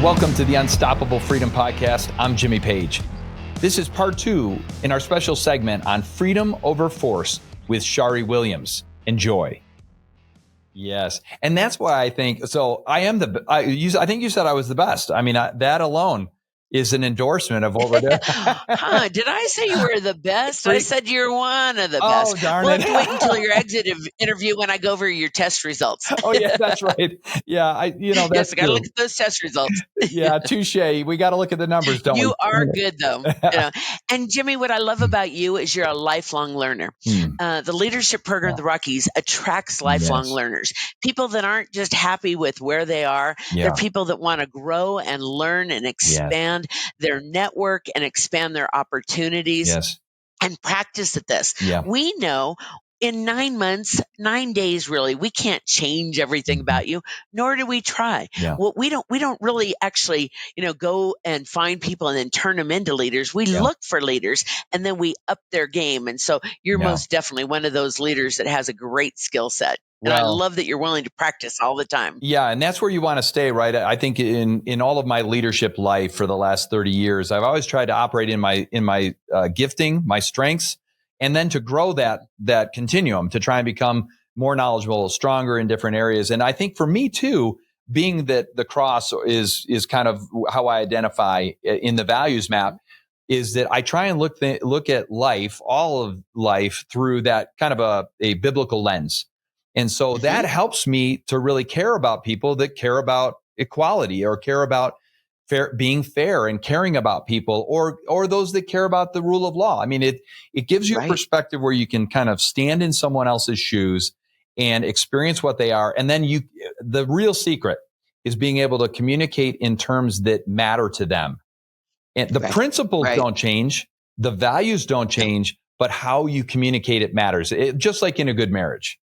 Welcome to the Unstoppable Freedom Podcast. I'm Jimmy Page. This is part 2 in our special segment on freedom over force with Shari Williams. Enjoy. Yes. And that's why I think, so I think you said I was the best. I mean, that alone is an endorsement of what we're doing. Did I say you were the best? I said you're one of the best. Oh, darn we'll it. have to wait until your exit interview when I go over your test results. Oh, yeah, that's right. Yeah, that's yes, I got to look at those test results. Yeah, touche. We got to look at the numbers, don't we? You are good, though. And Jimmy, what I love about you is you're a lifelong learner. The leadership program, the Rockies, attracts lifelong learners. People that aren't just happy with where they are. They're people that want to grow and learn and expand their network and expand their opportunities and practice at this. We know in 9 months, 9 days, really, we can't change everything about you, nor do we try. Well, we don't really actually, go and find people and then turn them into leaders. We look for leaders and then we up their game. And so you're most definitely one of those leaders that has a great skill set. And I love that you're willing to practice all the time. Yeah. And that's where you want to stay, right? I think in all of my leadership life for the last 30 years, I've always tried to operate in my gifting, my strengths, and then to grow that continuum to try and become more knowledgeable, stronger in different areas. And I think for me too, being that the cross is kind of how I identify in the values map, is that I try and look at life, all of life, through that kind of a biblical lens. And so that helps me to really care about people that care about equality or care about being fair and caring about people, or those that care about the rule of law. I mean, it gives you a perspective where you can kind of stand in someone else's shoes and experience what they are. And then the real secret is being able to communicate in terms that matter to them. And the principles don't change, the values don't change, but how you communicate it matters. Just like in a good marriage.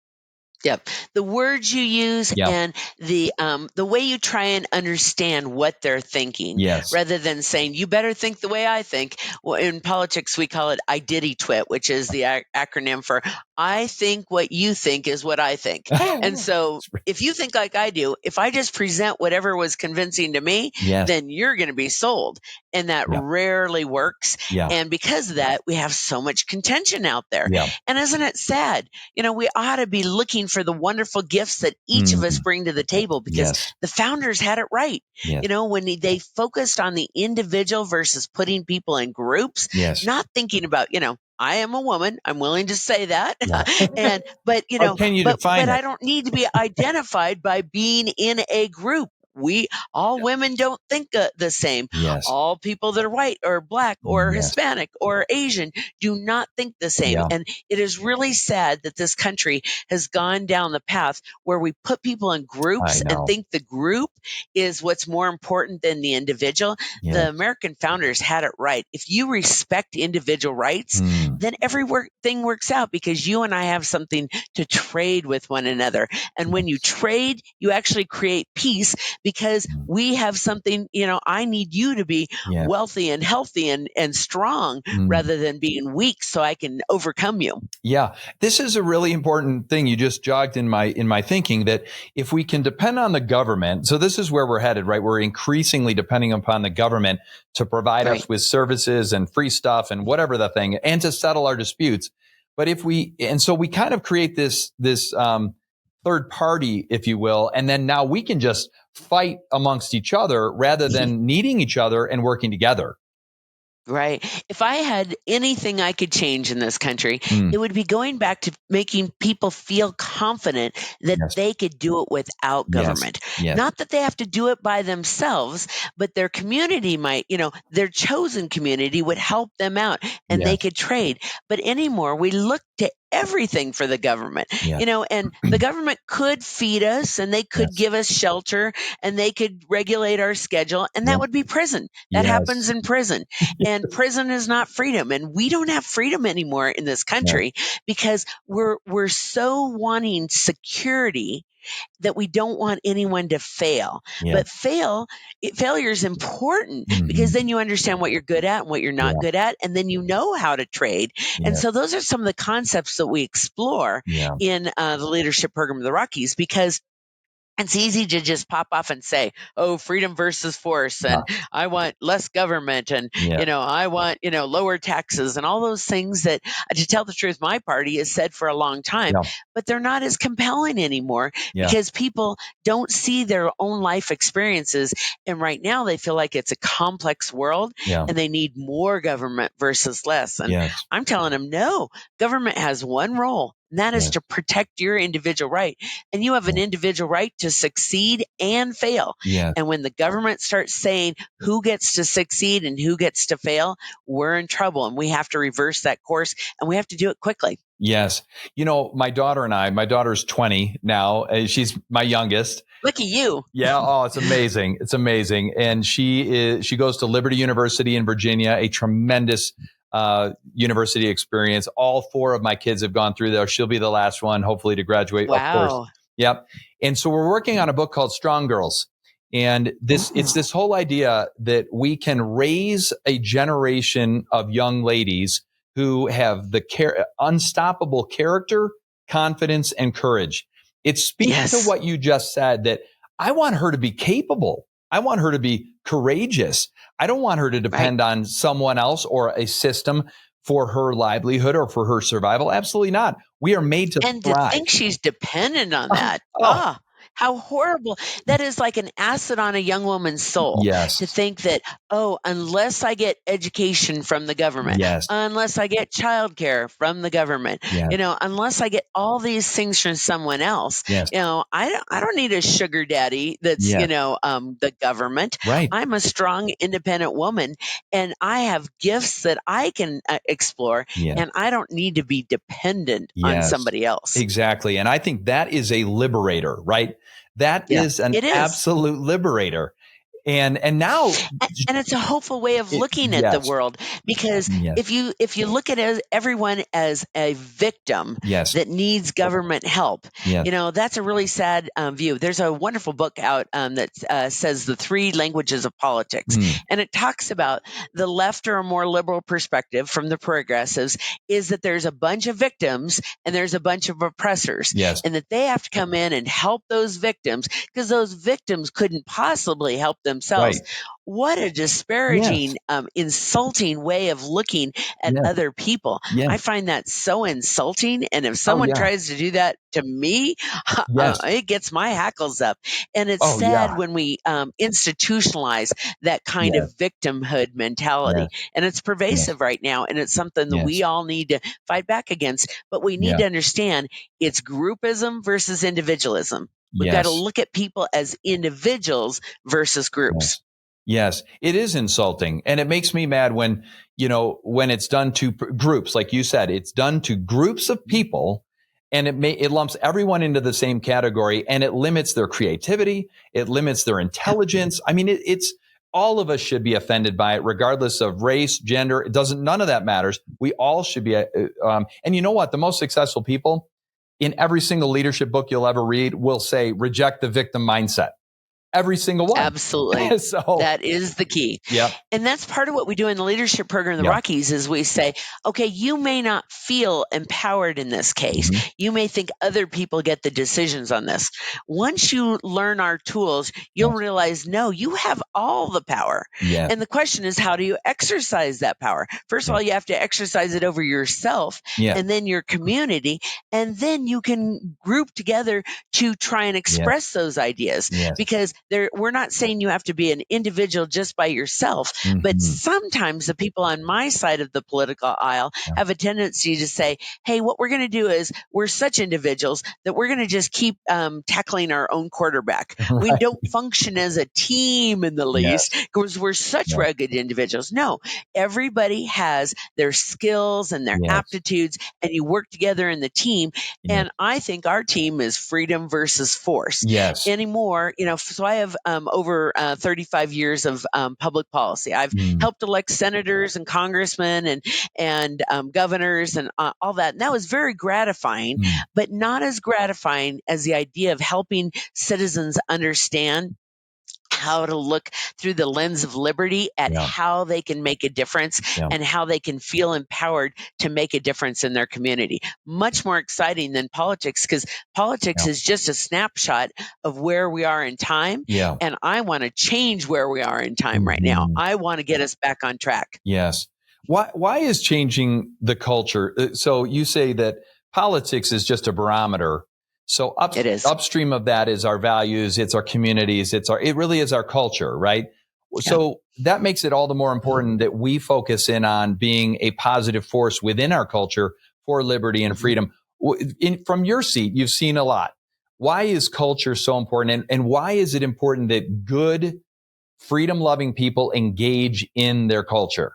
Yep. The words you use and the way you try and understand what they're thinking, rather than saying, you better think the way I think. Well, in politics, we call it IDITY-TWIT, which is the acronym for I think what you think is what I think. And so if you think like I do, if I just present whatever was convincing to me, then you're going to be sold. And that rarely works. And because of that, we have so much contention out there. And isn't it sad? We ought to be looking for the wonderful gifts that each of us bring to the table, because the founders had it right. When they focused on the individual versus putting people in groups, not thinking about, I am a woman. I'm willing to say that. But I don't need to be identified by being in a group. All women don't think the same. All people that are white or black or Hispanic or Asian do not think the same. And it is really sad that this country has gone down the path where we put people in groups and think the group is what's more important than the individual. The American founders had it right. If you respect individual rights, then everything works out, because you and I have something to trade with one another. And when you trade, you actually create peace, because we have something, I need you to be wealthy and healthy and strong rather than being weak so I can overcome you. Yeah. This is a really important thing you just jogged in my thinking, that if we can depend on the government, so this is where we're headed, right? We're increasingly depending upon the government to provide us with services and free stuff and whatever the thing, and to settle our disputes. But so we kind of create this third party, if you will, and then now we can just fight amongst each other rather than needing each other and working together. Right. If I had anything I could change in this country, it would be going back to making people feel confident that they could do it without government. Not that they have to do it by themselves, but their community might, their chosen community would help them out and they could trade. But anymore, we look to everything for the government, and the government could feed us and they could give us shelter and they could regulate our schedule, and that would be prison. That happens in prison. And prison is not freedom. And we don't have freedom anymore in this country because we're so wanting security that we don't want anyone to fail. But failure is important because then you understand what you're good at and what you're not good at, and then you know how to trade. And so those are some of the concepts that we explore in the leadership program of the Rockies, because it's easy to just pop off and say, oh, freedom versus force, and I want less government, and I want lower taxes, and all those things that, to tell the truth, my party has said for a long time, but they're not as compelling anymore because people don't see their own life experiences, and right now they feel like it's a complex world and they need more government versus less. And I'm telling them, no, government has one role, and that is to protect your individual right. And you have an individual right to succeed and fail. And when the government starts saying who gets to succeed and who gets to fail, we're in trouble, and we have to reverse that course, and we have to do it quickly. Yes. My daughter and my daughter's 20 now. She's my youngest. Look at you. Yeah. Oh, it's amazing. It's amazing. And she goes to Liberty University in Virginia, a tremendous university experience. All 4 of my kids have gone through there. She'll be the last one, hopefully, to graduate. Wow. Of course. Yep. And so we're working on a book called Strong Girls. And it's this whole idea that we can raise a generation of young ladies who have the unstoppable character, confidence, and courage. It speaks to what you just said, that I want her to be capable. I want her to be courageous. I don't want her to depend on someone else or a system for her livelihood or for her survival. Absolutely not. We are made to and thrive. To think she's dependent on that. How horrible. That is like an acid on a young woman's soul. To think that, unless I get education from the government, unless I get childcare from the government, unless I get all these things from someone else, I don't need a sugar daddy that's, the government. I'm a strong, independent woman, and I have gifts that I can explore, and I don't need to be dependent on somebody else. Exactly. And I think that is a liberator, right? That is an absolute liberator. And now, and it's a hopeful way of looking at the world, because if you look at everyone as a victim that needs government help, that's a really sad view. There's a wonderful book out that says The 3 Languages of Politics, and it talks about the left or a more liberal perspective from the progressives is that there's a bunch of victims and there's a bunch of oppressors, and that they have to come in and help those victims because those victims couldn't possibly help themselves. What a disparaging, insulting way of looking at other people. I find that so insulting. And if someone tries to do that to me, it gets my hackles up. And it's sad when we institutionalize that kind of victimhood mentality. And it's pervasive right now. And it's something that we all need to fight back against. But we need to understand it's groupism versus individualism. We've got to look at people as individuals versus groups. Yes, it is insulting. And it makes me mad when it's done to groups, like you said, it's done to groups of people, and it lumps everyone into the same category, and it limits their creativity. It limits their intelligence. I mean, it's all of us should be offended by it, regardless of race, gender. None of that matters. We all should be. And you know what? The most successful people in every single leadership book you'll ever read will say, reject the victim mindset. Every single one. Absolutely. So, that is the key. Yeah. And that's part of what we do in the leadership program in the Rockies is we say, okay, you may not feel empowered in this case. You may think other people get the decisions on this. Once you learn our tools, you'll realize, no, you have all the power. And the question is, how do you exercise that power? First of all, you have to exercise it over yourself and then your community. And then you can group together to try and express those ideas because we're not saying you have to be an individual just by yourself, but sometimes the people on my side of the political aisle have a tendency to say, hey, what we're going to do is we're such individuals that we're going to just keep tackling our own quarterback. We don't function as a team in the least because we're such rugged individuals. No, everybody has their skills and their aptitudes, and you work together in the team. And I think our team is freedom versus force. Anymore, so I have over 35 years of public policy. I've helped elect senators and congressmen and governors and all that. And that was very gratifying, but not as gratifying as the idea of helping citizens understand how to look through the lens of liberty at how they can make a difference and how they can feel empowered to make a difference in their community. Much more exciting than politics, because politics is just a snapshot of where we are in time. And I want to change where we are in time right now. I want to get us back on track. Yes. Why is changing the culture? So you say that politics is just a barometer. So upstream of that is our values, it's our communities, it really is our culture, right? So that makes it all the more important that we focus in on being a positive force within our culture for liberty and freedom. From your seat, you've seen a lot. Why is culture so important? And why is it important that good, freedom-loving people engage in their culture?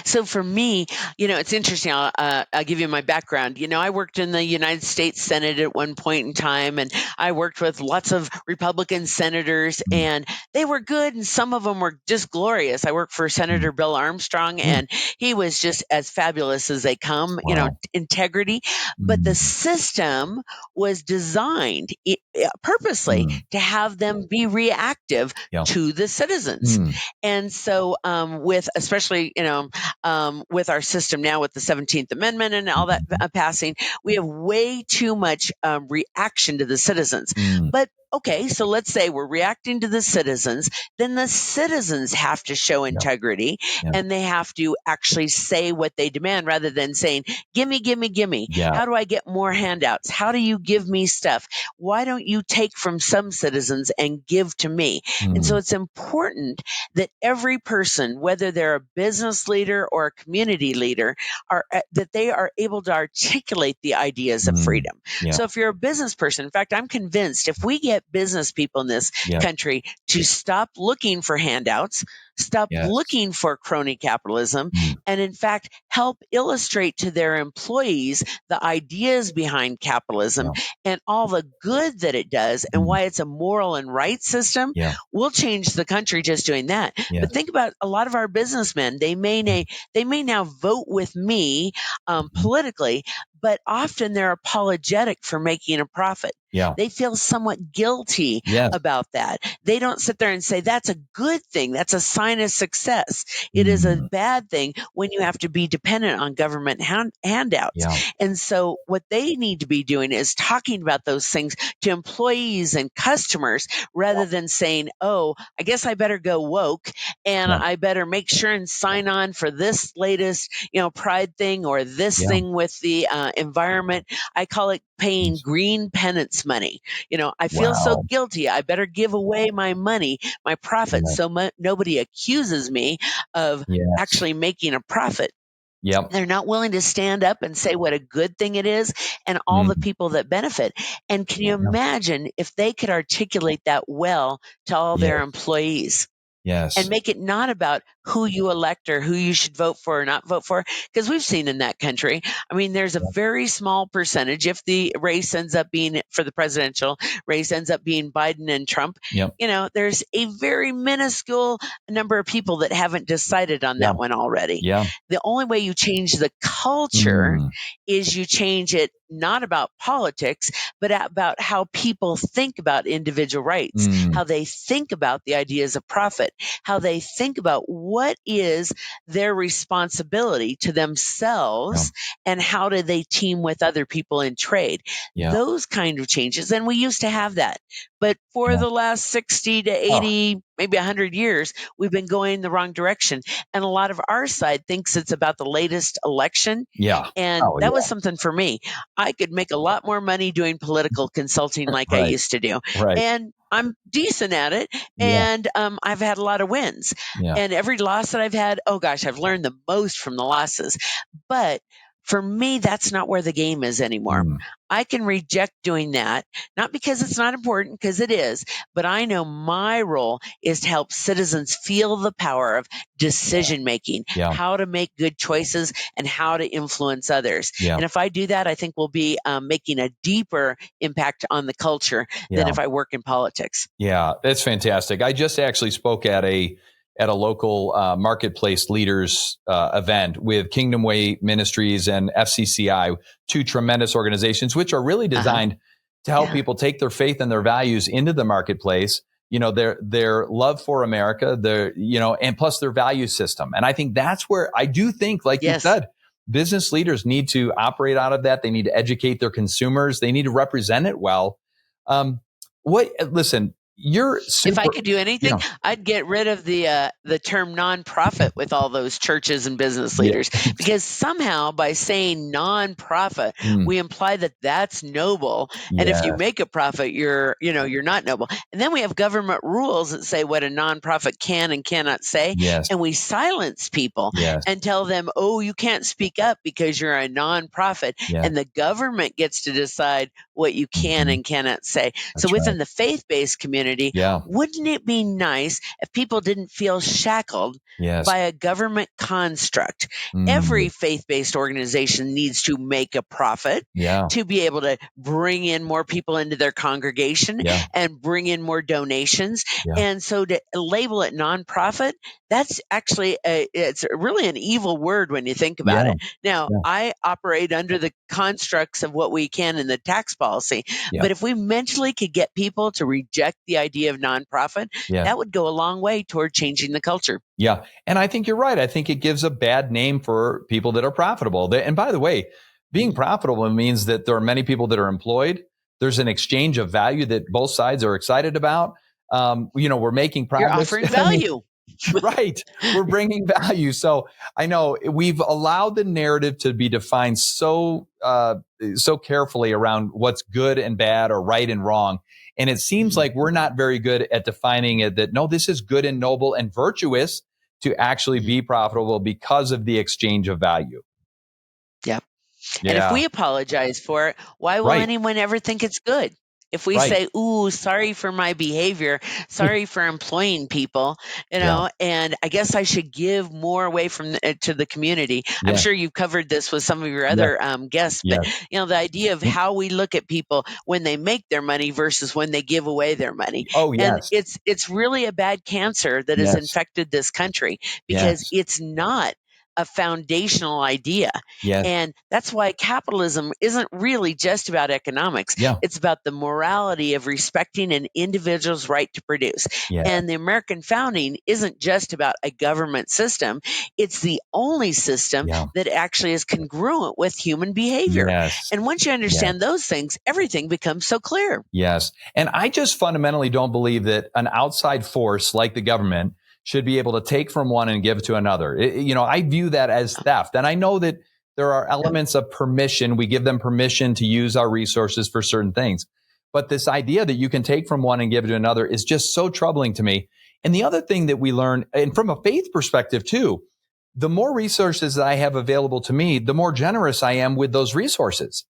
So for me, it's interesting. I'll give you my background. I worked in the United States Senate at one point in time, and I worked with lots of Republican senators, and they were good, and some of them were just glorious. I worked for Senator Bill Armstrong, and he was just as fabulous as they come, integrity. But the system was designed purposely to have them be reactive to the citizens. And so with especially, with our system now with the 17th Amendment and all that passing, we have way too much reaction to the citizens. But okay, so let's say we're reacting to the citizens, then the citizens have to show integrity and they have to actually say what they demand rather than saying, gimme, gimme, gimme. How do I get more handouts? How do you give me stuff? Why don't you take from some citizens and give to me? And so it's important that every person, whether they're a business leader or a community leader, that they are able to articulate the ideas of freedom. So if you're a business person, in fact, I'm convinced if we get business people in this country to stop looking for handouts, stop looking for crony capitalism, and in fact, help illustrate to their employees the ideas behind capitalism and all the good that it does and why it's a moral and right system, we'll change the country just doing that. But think about a lot of our businessmen. They may now vote with me politically, but often they're apologetic for making a profit. They feel somewhat guilty about that. They don't sit there and say, that's a good thing. That's a sign of success. It is a bad thing when you have to be dependent on government handouts. And so what they need to be doing is talking about those things to employees and customers rather than saying, oh, I guess I better go woke and I better make sure and sign on for this latest, pride thing or this thing with the environment. I call it paying green penance money. I feel so guilty. I better give away my money, my profit, so nobody accuses me of actually making a profit. They're not willing to stand up and say what a good thing it is and all the people that benefit. And can you imagine if they could articulate that well to all their employees? And make it not about who you elect or who you should vote for or not vote for. Because we've seen in that country, there's a very small percentage. If the race ends up being for the presidential race ends up being Biden and Trump, there's a very minuscule number of people that haven't decided on that one already. The only way you change the culture is you change it not about politics, but about how people think about individual rights, how they think about the ideas of profit, how they think about what is their responsibility to themselves and how do they team with other people in trade. Those kind of changes. And we used to have that. But for the last 60 to 80, maybe 100 years, we've been going the wrong direction. And a lot of our side thinks it's about the latest election. And that was something for me. I could make a lot more money doing political consulting like I used to do. And I'm decent at it. And I've had a lot of wins. And every loss that I've had, oh gosh, I've learned the most from the losses. But for me, that's not where the game is anymore. I can reject doing that, not because it's not important, because it is, but I know my role is to help citizens feel the power of decision making, how to make good choices and how to influence others. And if I do that, I think we'll be making a deeper impact on the culture than if I work in politics. Yeah, that's fantastic. I just actually spoke at a local marketplace leaders event with Kingdom Way Ministries and FCCI, two tremendous organizations, which are really designed to help people take their faith and their values into the marketplace their love for America, and plus their value system. And I think that's where I do think, like you said, business leaders need to operate out of that. They need to educate their consumers. They need to represent it well. Listen, if I could do anything, I'd get rid of the term nonprofit with all those churches and business leaders, because somehow by saying nonprofit, we imply that that's noble. And if you make a profit, you're not noble. And then we have government rules that say what a nonprofit can and cannot say. And we silence people and tell them, oh, you can't speak up because you're a nonprofit. And the government gets to decide what you can and cannot say. So within the faith-based community, wouldn't it be nice if people didn't feel shackled by a government construct? Every faith-based organization needs to make a profit to be able to bring in more people into their congregation and bring in more donations. And so to label it nonprofit, that's actually it's really an evil word when you think about it. Now, I operate under the constructs of what we can in the tax policy, but if we mentally could get people to reject the idea of nonprofit, that would go a long way toward changing the culture. Yeah. And I think you're right. I think it gives a bad name for people that are profitable. And by the way, being profitable means that there are many people that are employed. There's an exchange of value that both sides are excited about. We're making progress. You're offering value. Right. We're bringing value. So I know we've allowed the narrative to be defined so carefully around what's good and bad or right and wrong. And it seems like we're not very good at defining it that, no, this is good and noble and virtuous to actually be profitable because of the exchange of value. Yep. And if we apologize for it, why will anyone ever think it's good? If we say, ooh, sorry for my behavior, sorry for employing people, and I guess I should give more away to the community. I'm sure you've covered this with some of your other guests, but the idea of how we look at people when they make their money versus when they give away their money. And it's really a bad cancer that has infected this country because it's not a foundational idea. And that's why capitalism isn't really just about economics. It's about the morality of respecting an individual's right to produce. And the American founding isn't just about a government system. It's the only system that actually is congruent with human behavior. And once you understand those things, everything becomes so clear. And I just fundamentally don't believe that an outside force like the government should be able to take from one and give to another. I view that as theft. And I know that there are elements of permission. We give them permission to use our resources for certain things. But this idea that you can take from one and give to another is just so troubling to me. And the other thing that we learn, and from a faith perspective too, the more resources that I have available to me, the more generous I am with those resources.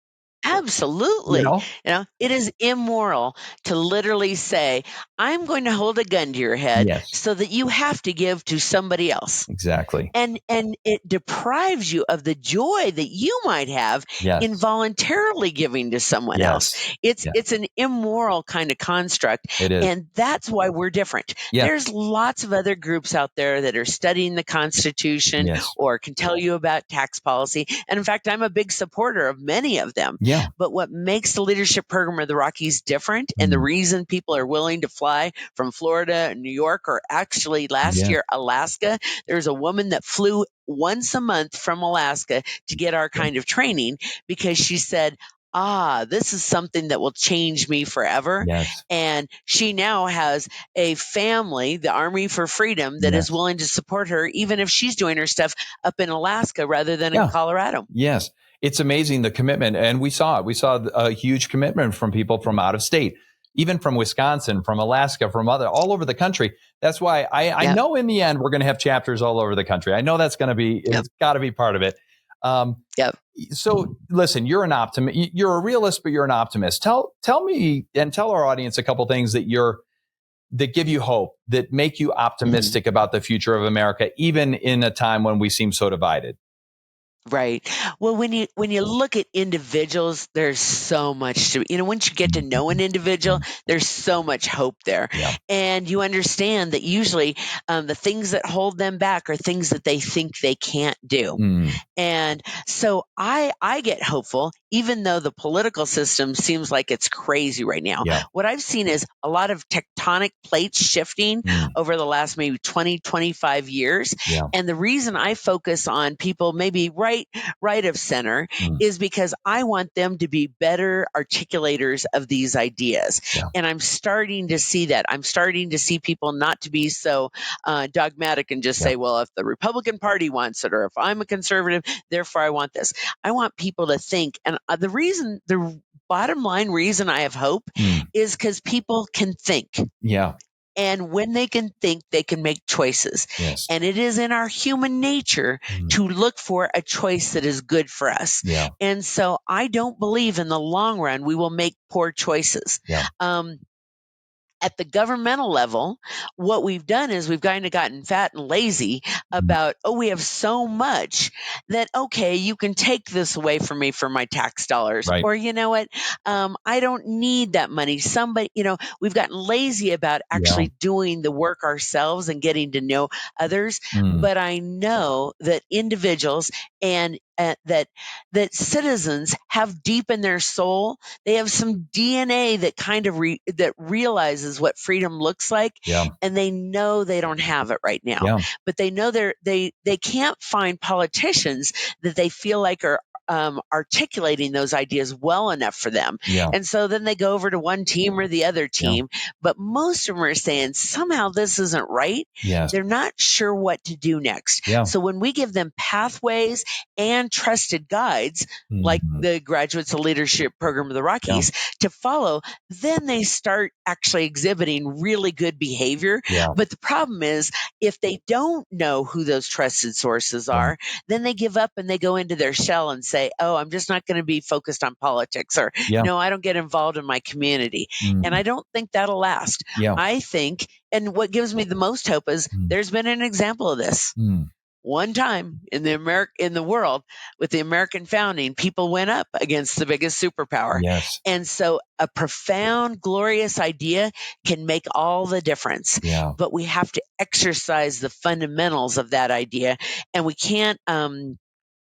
Absolutely. It is immoral to literally say, I'm going to hold a gun to your head so that you have to give to somebody else. Exactly. And it deprives you of the joy that you might have in voluntarily giving to someone else. It's an immoral kind of construct. It is. And that's why we're different. There's lots of other groups out there that are studying the Constitution or can tell you about tax policy. And in fact, I'm a big supporter of many of them. But what makes the leadership program of the Rockies different, and the reason people are willing to fly from Florida and New York, or actually last year, Alaska, there's a woman that flew once a month from Alaska to get our kind of training because she said, this is something that will change me forever. And she now has a family, the Army for Freedom, that is willing to support her, even if she's doing her stuff up in Alaska rather than in Colorado. It's amazing, the commitment. And we saw it. We saw a huge commitment from people from out of state, even from Wisconsin, from Alaska, from all over the country. That's why I know in the end, we're going to have chapters all over the country. I know that's going to be, it's got to be part of it. So listen, you're an optimist. You're a realist, but you're an optimist. Tell me and tell our audience a couple things that give you hope, that make you optimistic about the future of America, even in a time when we seem so divided. Right. Well, when you look at individuals, there's so much to, once you get to know an individual, there's so much hope there. Yeah. And you understand that usually the things that hold them back are things that they think they can't do. And so I get hopeful, even though the political system seems like it's crazy right now. Yeah. What I've seen is a lot of tectonic plates shifting over the last maybe 20, 25 years. Yeah. And the reason I focus on people maybe right of center is because I want them to be better articulators of these ideas. Yeah. And I'm starting to see that. I'm starting to see people not to be so dogmatic and just say, well, if the Republican Party wants it, or if I'm a conservative, therefore I want this. I want people to think. And the bottom line reason I have hope is because people can think. Yeah. And when they can think, they can make choices. Yes. And it is in our human nature to look for a choice that is good for us. Yeah. And so I don't believe in the long run we will make poor choices. Yeah. At the governmental level, what we've done is we've kind of gotten fat and lazy about, we have so much that, okay, you can take this away from me for my tax dollars. Right. Or, you know what? I don't need that money. We've gotten lazy about actually doing the work ourselves and getting to know others. But I know that individuals and that citizens have deep in their soul, they have some DNA that kind of that realizes what freedom looks like, and they know they don't have it right now. But they know they can't find politicians that they feel like are articulating those ideas well enough for them. And so then they go over to one team or the other team. But most of them are saying somehow this isn't right. They're not sure what to do next. So when we give them pathways and trusted guides, like the Graduates of Leadership program of the Rockies, to follow, then they start actually exhibiting really good behavior. But the problem is, if they don't know who those trusted sources are, then they give up and they go into their shell and say, oh, I'm just not going to be focused on politics, or no, I don't get involved in my community. And I don't think that'll last. I think, and what gives me the most hope is there's been an example of this. One time in the world with the American founding, people went up against the biggest superpower. And so a profound, glorious idea can make all the difference. But we have to exercise the fundamentals of that idea, and we can't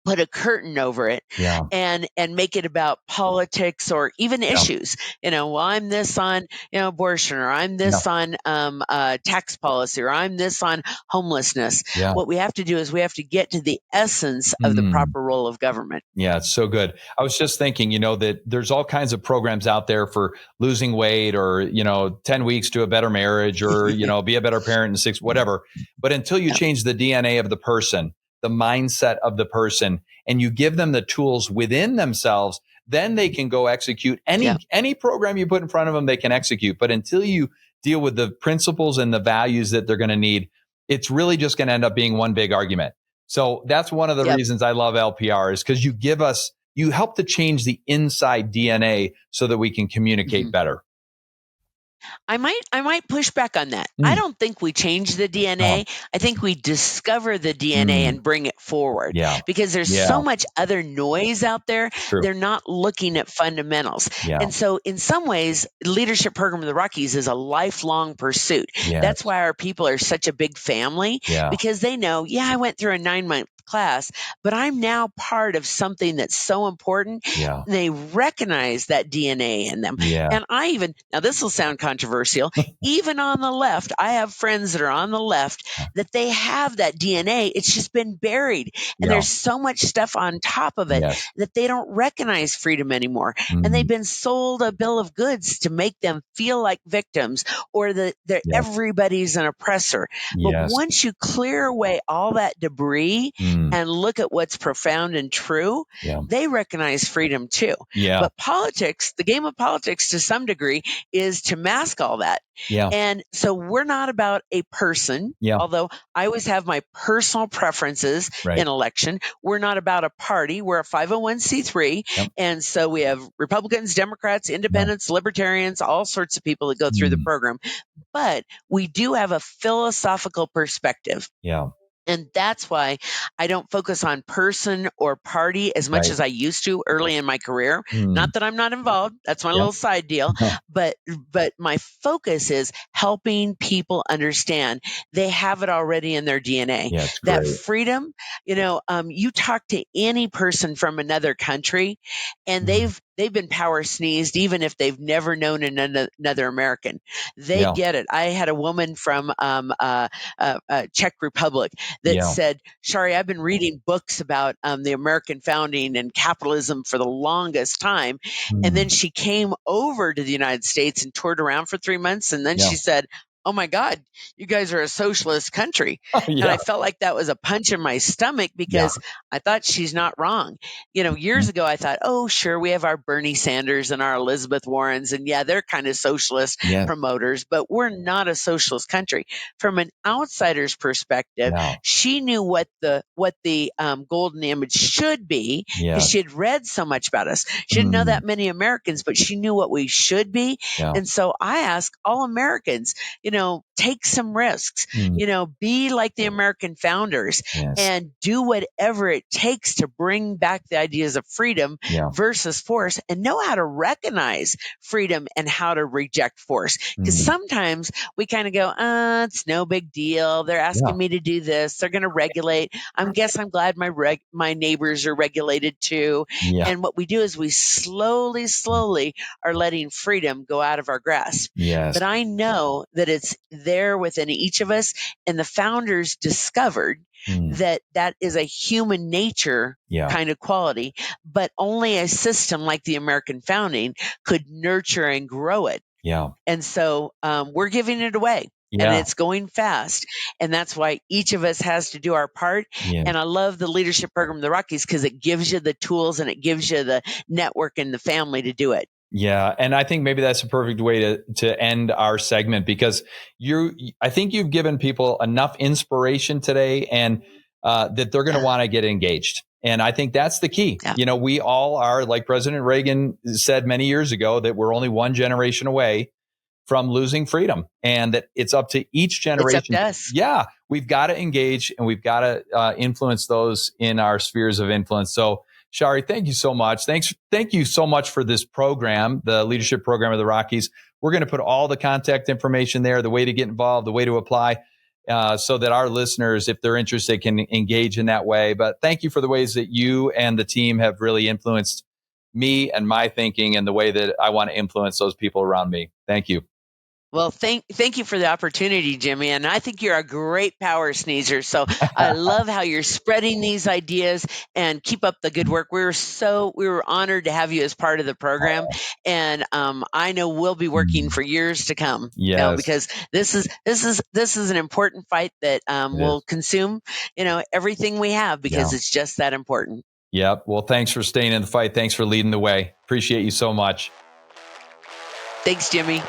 put a curtain over it and make it about politics or even issues. Well, I'm this on, abortion, or I'm this on tax policy, or I'm this on homelessness. What we have to do is we have to get to the essence of the proper role of government. Yeah, it's so good. I was just thinking, that there's all kinds of programs out there for losing weight, or, 10 weeks to a better marriage, or, be a better parent in 6, whatever. But until you change the DNA of the person, the mindset of the person, and you give them the tools within themselves, then they can go execute any program you put in front of them, they can execute. But until you deal with the principles and the values that they're going to need, it's really just going to end up being one big argument. So that's one of the reasons I love LPR, is because you help to change the inside DNA so that we can communicate better. I might push back on that. I don't think we change the DNA. I think we discover the DNA and bring it forward. Because there's so much other noise out there. They're not looking at fundamentals. And so in some ways, leadership program of the Rockies is a lifelong pursuit. That's why our people are such a big family, because they know, I went through a 9-month class, but I'm now part of something that's so important. They recognize that DNA in them. And now this will sound controversial, even on the left, I have friends that are on the left that they have that DNA. It's just been buried. And there's so much stuff on top of it that they don't recognize freedom anymore. And they've been sold a bill of goods to make them feel like victims, or that everybody's an oppressor. But once you clear away all that debris and look at what's profound and true, they recognize freedom too. But politics, the game of politics to some degree, is to mask all that. And so we're not about a person, although I always have my personal preferences in election. We're not about a party. We're a 501c3. And so we have Republicans, Democrats, Independents, Libertarians, all sorts of people that go through the program. But we do have a philosophical perspective. And that's why I don't focus on person or party as much as I used to early in my career. Not that I'm not involved. That's my little side deal. But my focus is helping people understand they have it already in their DNA. That freedom, you talk to any person from another country and they've been power sneezed, even if they've never known another American. They get it. I had a woman from Czech Republic that said, Shari, I've been reading books about the American founding and capitalism for the longest time. And then she came over to the United States and toured around for 3 months. And then she said, oh my God, you guys are a socialist country. And I felt like that was a punch in my stomach because I thought she's not wrong. Years ago, I thought, oh, sure, we have our Bernie Sanders and our Elizabeth Warrens. And they're kind of socialist promoters, but we're not a socialist country. From an outsider's perspective, she knew what the golden image should be because she had read so much about us. She didn't know that many Americans, but she knew what we should be. And so I ask all Americans, take some risks, be like the American founders and do whatever it takes to bring back the ideas of freedom versus force, and know how to recognize freedom and how to reject force. Because sometimes we kind of go, it's no big deal. They're asking me to do this. They're going to regulate. I'm glad my neighbors are regulated too. And what we do is we slowly are letting freedom go out of our grasp. But I know that it's there within each of us, and the founders discovered that is a human nature kind of quality, but only a system like the American founding could nurture and grow it. And so we're giving it away. And it's going fast. And that's why each of us has to do our part. And I love the leadership program of the Rockies because it gives you the tools and it gives you the network and the family to do it. Yeah. And I think maybe that's a perfect way to end our segment, because I think you've given people enough inspiration today and that they're going to want to get engaged. And I think that's the key. We all are, like President Reagan said many years ago, that we're only one generation away from losing freedom, and that it's up to each generation. It's up to us. Yeah. We've got to engage and we've got to influence those in our spheres of influence. So Shari, thank you so much. Thank you so much for this program, the leadership program of the Rockies. We're going to put all the contact information there, the way to get involved, the way to apply, so that our listeners, if they're interested, can engage in that way. But thank you for the ways that you and the team have really influenced me and my thinking and the way that I want to influence those people around me. Thank you. Well, thank you for the opportunity, Jimmy. And I think you're a great power sneezer. So I love how you're spreading these ideas, and keep up the good work. We were honored to have you as part of the program. And I know we'll be working for years to come. Because this is an important fight that will consume, everything we have, because it's just that important. Yep. Well, thanks for staying in the fight. Thanks for leading the way. Appreciate you so much. Thanks, Jimmy.